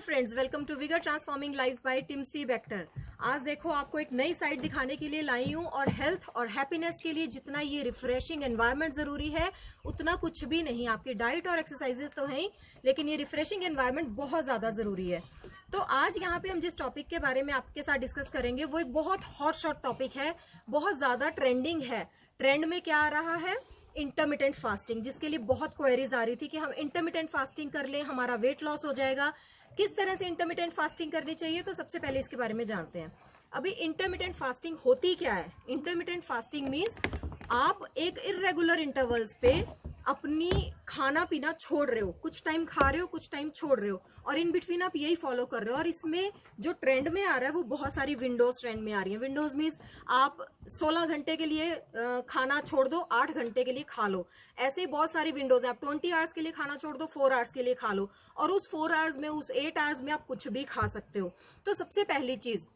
Friends, welcome to vigour transforming life by Tim C Bector. आज देखो आपको एक नई साइड दिखाने के लिए लाई हूँ और हेल्थ और हैप्पीनेस के लिए जितना ये रिफ्रेशिंग एनवायरनमेंट जरूरी है उतना कुछ भी नहीं। आपकी डाइट और एक्सरसाइजेस तो हैं, लेकिन ये रिफ्रेशिंग एनवायरनमेंट बहुत ज्यादा जरूरी है। तो आज यहाँ पे हम जिस टॉपिक के बारे में आपके साथ डिस्कस करेंगे वो एक बहुत हॉट शॉट टॉपिक है, बहुत ज्यादा ट्रेंडिंग है। ट्रेंड में क्या आ रहा है? इंटरमिटेंट फास्टिंग, जिसके लिए बहुत क्वेरीज आ रही थी कि हम इंटरमिटेंट फास्टिंग कर लें, हमारा वेट लॉस हो जाएगा। किस तरह से इंटरमिटेंट फास्टिंग करनी चाहिए, तो सबसे पहले इसके बारे में जानते हैं। अभी इंटरमिटेंट फास्टिंग होती क्या है? इंटरमिटेंट फास्टिंग मीन्स आप एक इर्रेगुलर इंटरवल्स पे अपनी खाना पीना छोड़ रहे हो, कुछ टाइम खा रहे हो, कुछ टाइम छोड़ रहे हो, और इन बिटवीन आप यही फॉलो कर रहे हो। और इसमें जो ट्रेंड में आ रहा है वो बहुत सारी विंडोज ट्रेंड में आ रही है। विंडोज मीन्स आप 16 घंटे के लिए खाना छोड़ दो, 8 घंटे के लिए खा लो। ऐसे ही बहुत सारी विंडोज है। आप 20 आवर्स के लिए खाना छोड़ दो, 4 आवर्स के लिए खा लो, और उस 4 आवर्स में, उस 8 आवर्स में आप कुछ भी खा सकते हो। तो सबसे पहली चीज,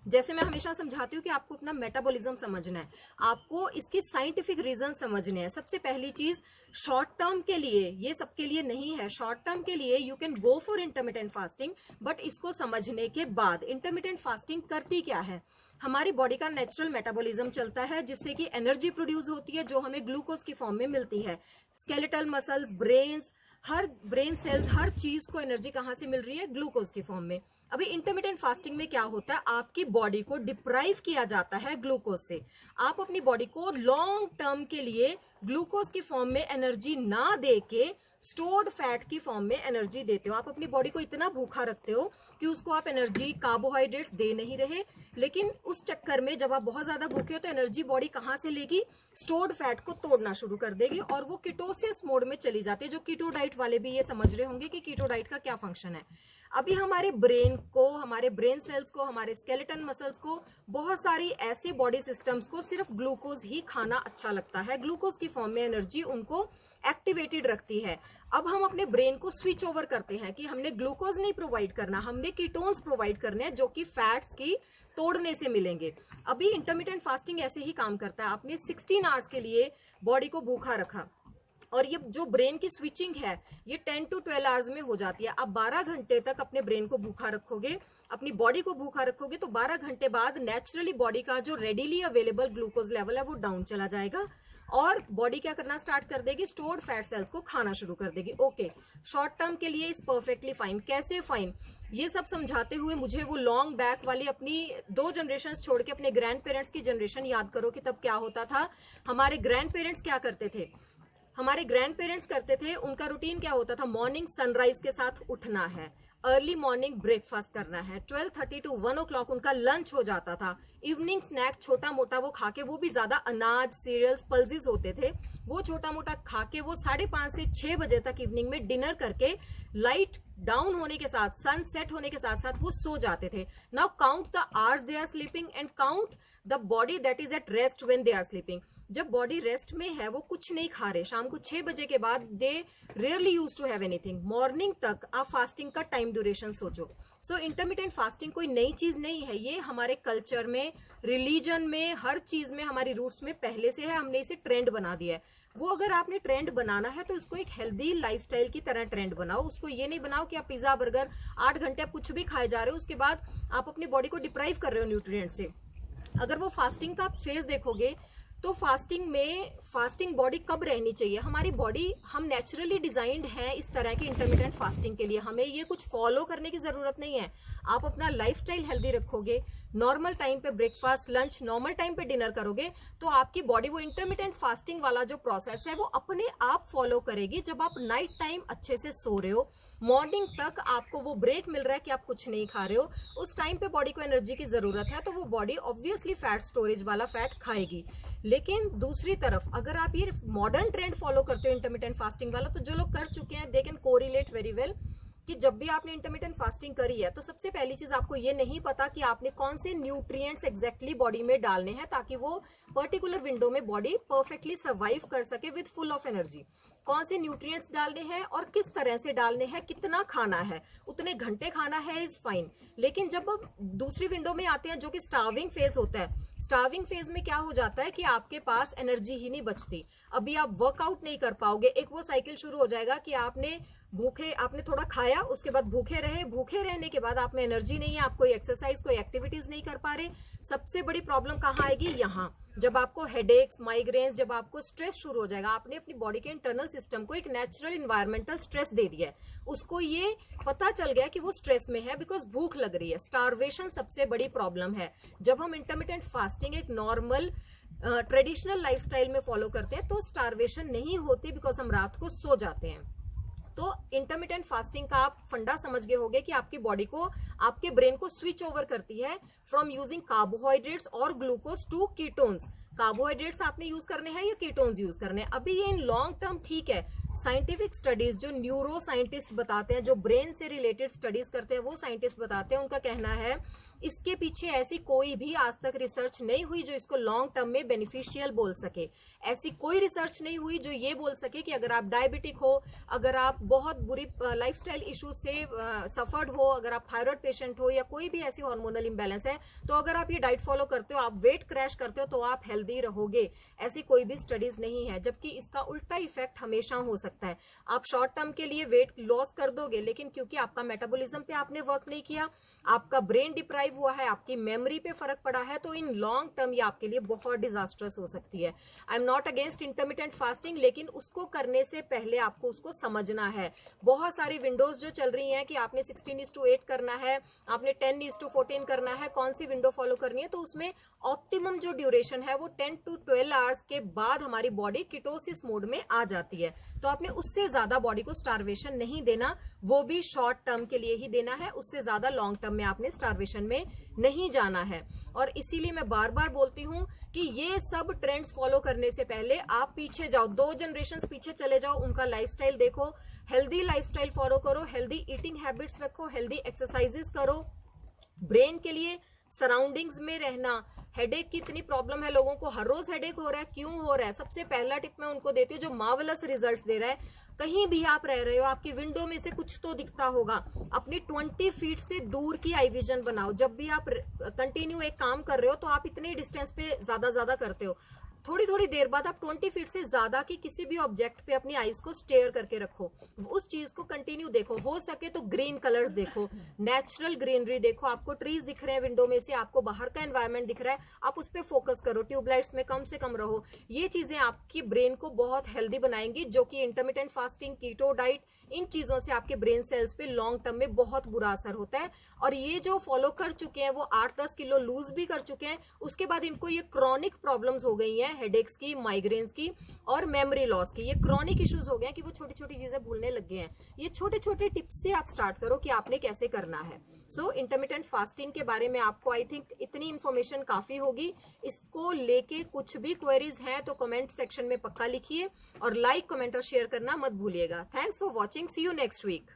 जैसे मैं हमेशा समझाती हूँ कि आपको अपना मेटाबॉलिज्म समझना है, आपको इसकी साइंटिफिक रीजन समझने हैं। सबसे पहली चीज, शॉर्ट टर्म के लिए, ये सबके लिए नहीं है, शॉर्ट टर्म के लिए you can go for intermittent fasting, but इसको समझने के बाद इंटरमिटेंट फास्टिंग करती क्या है। हमारी बॉडी का नेचुरल मेटाबॉलिज्म चलता है, जिससे कि एनर्जी प्रोड्यूस होती है जो हमें ग्लूकोज की फॉर्म में मिलती है। स्केलेटल मसल्स, ब्रेन्स, हर ब्रेन सेल्स, हर चीज को एनर्जी कहाँ से मिल रही है? ग्लूकोज की फॉर्म में। अभी इंटरमिटेंट फास्टिंग में क्या होता है? आपकी बॉडी को डिप्राइव किया जाता है ग्लूकोज से। आप अपनी बॉडी को लॉन्ग टर्म के लिए ग्लूकोज की फॉर्म में एनर्जी ना दे के स्टोर्ड फैट की फॉर्म में एनर्जी देते हो। आप अपनी बॉडी को इतना भूखा रखते हो कि उसको आप एनर्जी, कार्बोहाइड्रेट्स दे नहीं रहे, लेकिन उस चक्कर में जब आप बहुत ज्यादा भूखे हो तो एनर्जी बॉडी कहाँ से लेगी? स्टोर्ड फैट को तोड़ना शुरू कर देगी और वो कीटोसिस मोड में चली जाती है। जो कीटो डाइट वाले भी ये समझ रहे होंगे कि कीटो डाइट का क्या फंक्शन है। अभी हमारे ब्रेन को, हमारे ब्रेन सेल्स को, हमारे स्केलेटन मसल्स को, बहुत सारी ऐसे बॉडी सिस्टम्स को सिर्फ ग्लूकोज ही खाना अच्छा लगता है। ग्लूकोज की फॉर्म में एनर्जी उनको एक्टिवेटेड रखती है। अब हम अपने ब्रेन को स्विच ओवर करते हैं कि हमने ग्लूकोज नहीं प्रोवाइड करना, हमने कीटोन्स प्रोवाइड करने हैं जो कि फैट्स की तोड़ने से मिलेंगे। अभी इंटरमिटेंट फास्टिंग ऐसे ही काम करता है। आपने 16 आवर्स के लिए बॉडी को भूखा रखा और ये जो ब्रेन की स्विचिंग है ये 10 to 12 आवर्स में हो जाती है। आप 12 घंटे तक अपने ब्रेन को भूखा रखोगे, अपनी बॉडी को भूखा रखोगे, तो 12 घंटे बाद नेचुरली बॉडी का जो रेडिली अवेलेबल ग्लूकोज लेवल है वो डाउन चला जाएगा और बॉडी क्या करना स्टार्ट कर देगी? स्टोर्ड फैट सेल्स को खाना शुरू कर देगी। ओके, शॉर्ट टर्म के लिए इज परफेक्टली फाइन। कैसे फाइन? ये सब समझाते हुए मुझे वो लॉन्ग बैक वाली अपनी 2 जनरेशन छोड़ के अपने ग्रैंड पेरेंट्स की जनरेशन याद करो कि तब क्या होता था। हमारे ग्रैंड पेरेंट्स क्या करते थे? हमारे ग्रैंड पेरेंट्स करते थे, उनका रूटीन क्या होता था? मॉर्निंग सनराइज के साथ उठना है, अर्ली मॉर्निंग ब्रेकफास्ट करना है, 12:30 to 1 o'clock उनका लंच हो जाता था। इवनिंग स्नैक छोटा मोटा वो खा के, वो भी ज्यादा अनाज, सीरियल्स, पल्सेस होते थे, वो छोटा मोटा खा के वो 5:30 से 6 बजे तक इवनिंग में डिनर करके लाइट डाउन होने के साथ, सन सेट होने के साथ साथ वो सो जाते थे। Now count the hours they are sleeping and count the body that is at rest when they are sleeping. जब बॉडी रेस्ट में है वो कुछ नहीं खा रहे, शाम को 6 बजे के बाद they rarely use to have anything. Morning तक आप फास्टिंग का टाइम ड्यूरेशन सोचो। सो इंटरमिटेंट फास्टिंग कोई नई चीज नहीं है, ये हमारे कल्चर में, रिलीजन में, हर चीज में, हमारी रूट्स में पहले से है। हमने इसे ट्रेंड बना दिया है। वो अगर आपने ट्रेंड बनाना है तो उसको एक हेल्दी लाइफस्टाइल की तरह ट्रेंड बनाओ। उसको ये नहीं बनाओ कि आप पिज्जा, बर्गर, 8 घंटे आप कुछ भी खाए जा रहे हो, उसके बाद आप अपनी बॉडी को डिप्राइव कर रहे हो न्यूट्रिएंट से। अगर वो फास्टिंग का आप फेज देखोगे तो फास्टिंग बॉडी कब रहनी चाहिए? हमारी बॉडी, हम नेचुरली डिजाइंड हैं इस तरह की इंटरमिटेंट फास्टिंग के लिए। हमें ये कुछ फॉलो करने की जरूरत नहीं है। आप अपना लाइफस्टाइल हेल्दी रखोगे, नॉर्मल टाइम पे ब्रेकफास्ट, लंच, नॉर्मल टाइम पे डिनर करोगे, तो आपकी बॉडी वो इंटरमिटेंट फास्टिंग वाला जो प्रोसेस है वो अपने आप फॉलो करेगी। जब आप नाइट टाइम अच्छे से सो रहे हो, मॉर्निंग तक आपको वो ब्रेक मिल रहा है कि आप कुछ नहीं खा रहे हो, उस टाइम पे बॉडी को एनर्जी की जरूरत है, तो वो बॉडी ऑब्वियसली फैट स्टोरेज वाला फैट खाएगी। लेकिन दूसरी तरफ अगर आप ये मॉडर्न ट्रेंड फॉलो करते हो इंटरमिटेंट फास्टिंग वाला, तो जो लोग कर चुके हैं they can correlate very well कि जब भी आपने इंटरमिटेंट फास्टिंग करी है तो सबसे पहली चीज, आपको ये नहीं पता कि आपने कौन से न्यूट्रिएंट्स एग्जैक्टली बॉडी में डालने हैं ताकि वो पर्टिकुलर विंडो में बॉडी परफेक्टली सर्वाइव कर सके विद फुल ऑफ एनर्जी। कौन से न्यूट्रिएंट्स डालने हैं और किस तरह से डालने हैं, कितना खाना है, उतने घंटे खाना है, इज फाइन। लेकिन जब आप दूसरी विंडो में आते हैं जो कि स्टार्विंग फेज होता है, स्टार्विंग फेज में क्या हो जाता है कि आपके पास एनर्जी ही नहीं बचती। अभी आप वर्कआउट नहीं कर पाओगे। एक वो साइकिल शुरू हो जाएगा कि आपने भूखे, आपने थोड़ा खाया, उसके बाद भूखे रहे, भूखे रहने के बाद आप में एनर्जी नहीं है, आप कोई एक्सरसाइज, कोई एक्टिविटीज नहीं कर पा रहे। सबसे बड़ी प्रॉब्लम कहाँ आएगी? यहाँ, जब आपको हेडेक्स, माइग्रेन्स, जब आपको स्ट्रेस शुरू हो जाएगा। आपने अपनी बॉडी के इंटरनल सिस्टम को एक नेचुरल इन्वायरमेंटल स्ट्रेस दे दिया है, उसको ये पता चल गया कि वो स्ट्रेस में है बिकॉज भूख लग रही है। स्टारवेशन सबसे बड़ी प्रॉब्लम है। जब हम इंटरमिटेंट फास्टिंग एक नॉर्मल ट्रेडिशनल लाइफस्टाइल में फॉलो करते हैं तो स्टारवेशन नहीं होती बिकॉज हम रात को सो जाते हैं। तो इंटरमिटेंट फास्टिंग का आप फंडा समझ गए होंगे कि आपकी बॉडी को, आपके ब्रेन को स्विच ओवर करती है फ्रॉम यूजिंग कार्बोहाइड्रेट्स और ग्लूकोज टू कीटोन्स। कार्बोहाइड्रेट्स आपने यूज करने हैं या कीटोन्स यूज करने हैं? अभी ये इन लॉन्ग टर्म ठीक है, साइंटिफिक स्टडीज जो न्यूरो साइंटिस्ट बताते हैं, जो ब्रेन से रिलेटेड स्टडीज करते हैं, वो साइंटिस्ट बताते हैं, उनका कहना है इसके पीछे ऐसी कोई भी आज तक रिसर्च नहीं हुई जो इसको लॉन्ग टर्म में बेनिफिशियल बोल सके। ऐसी कोई रिसर्च नहीं हुई जो ये बोल सके कि अगर आप डायबिटिक हो, अगर आप बहुत बुरी लाइफस्टाइल इश्यूज से सफर्ड हो, अगर आप थायराइड पेशेंट हो या कोई भी ऐसी हार्मोनल इम्बैलेंस है, तो अगर आप ये डाइट फॉलो करते हो, आप वेट क्रैश करते हो, तो आप हेल्दी रहोगे। ऐसी कोई भी स्टडीज नहीं है, जबकि इसका उल्टा इफेक्ट हमेशा हो सकता है। आप शॉर्ट टर्म के लिए वेट लॉस कर दोगे, लेकिन क्योंकि आपका मेटाबॉलिज्म पे आपने वर्क नहीं किया, आपका ब्रेन डिप्राइव हुआ है, आपकी मेमोरी पे फर्क पड़ा है, तो इन लॉन्ग टर्म ये आपके लिए बहुत डिजास्टर्स हो सकती है। I am not against intermittent fasting, लेकिन उसको करने से पहले आपको उसको समझना है। बहुत सारी विंडोज जो चल रही हैं कि आपने 16:8 करना है, आपने 10:14 करना है, कौन सी विंडो फॉलो करनी है, तो उसमें ऑप्टिमम जो ड्यूरेशन है वो 10 to 12 आवर्स के बाद हमारी बॉडी कीटोसिस मोड में आ जाती है। तो आपने उससे ज्यादा बॉडी को स्टारवेशन नहीं देना, वो भी शॉर्ट टर्म के लिए ही देना है, उससे ज्यादा लॉन्ग टर्म में आपने स्टारवेशन में नहीं जाना है। और इसीलिए मैं बार बार बोलती हूँ कि ये सब ट्रेंड्स फॉलो करने से पहले आप पीछे जाओ, 2 जनरेशन पीछे चले जाओ, उनका लाइफस्टाइल देखो, हेल्दी लाइफस्टाइल फॉलो करो, हेल्दी ईटिंग हैबिट्स रखो, हेल्दी एक्सरसाइजेस करो। ब्रेन के लिए सराउंडिंग्स में रहना। हेडेक की इतनी प्रॉब्लम है लोगों को, हर रोज हेडेक हो रहा है, क्यों हो रहा है? सबसे पहला टिप मैं उनको देती हूँ जो मार्वलस रिजल्ट्स दे रहा है। कहीं भी आप रह रहे हो, आपकी विंडो में से कुछ तो दिखता होगा, अपनी 20 फीट से दूर की आई विजन बनाओ। जब भी आप कंटिन्यू एक काम कर रहे हो तो आप इतने डिस्टेंस पे ज्यादा करते हो, थोड़ी थोड़ी देर बाद आप 20 फीट से ज्यादा की किसी भी ऑब्जेक्ट पे अपनी आईज को स्टेयर करके रखो, उस चीज को कंटिन्यू देखो। हो सके तो ग्रीन कलर्स देखो, नेचुरल ग्रीनरी देखो, आपको ट्रीज दिख रहे हैं विंडो में से, आपको बाहर का एनवायरनमेंट दिख रहा है, आप उस पर फोकस करो। ट्यूबलाइट्स में कम से कम रहो। ये चीजें आपकी ब्रेन को बहुत हेल्दी बनाएंगी, जो कि इंटरमिटेंट फास्टिंग, कीटो डाइट, इन चीजों से आपके ब्रेन सेल्स पे लॉन्ग टर्म में बहुत बुरा असर होता है। और ये जो फॉलो कर चुके हैं वो 8-10 किलो लूज भी कर चुके हैं, उसके बाद इनको ये क्रॉनिक प्रॉब्लम्स हो गई हैं, हेडेक्स की, माइग्रेन्स की और मेमोरी लॉस की। ये क्रॉनिक इश्यूज हो गए हैं कि वो छोटी छोटी चीजें भूलने लग गए हैं। ये छोटे छोटे टिप्स से आप स्टार्ट करो कि आपने कैसे करना है। सो इंटरमिटेंट फास्टिंग के बारे में आपको आई थिंक इतनी इन्फॉर्मेशन काफी होगी। इसको लेके कुछ भी क्वेरीज हैं तो कमेंट सेक्शन में पक्का लिखिए, और लाइक, कमेंट और शेयर करना मत भूलिएगा। Thanks for watching, see you next week.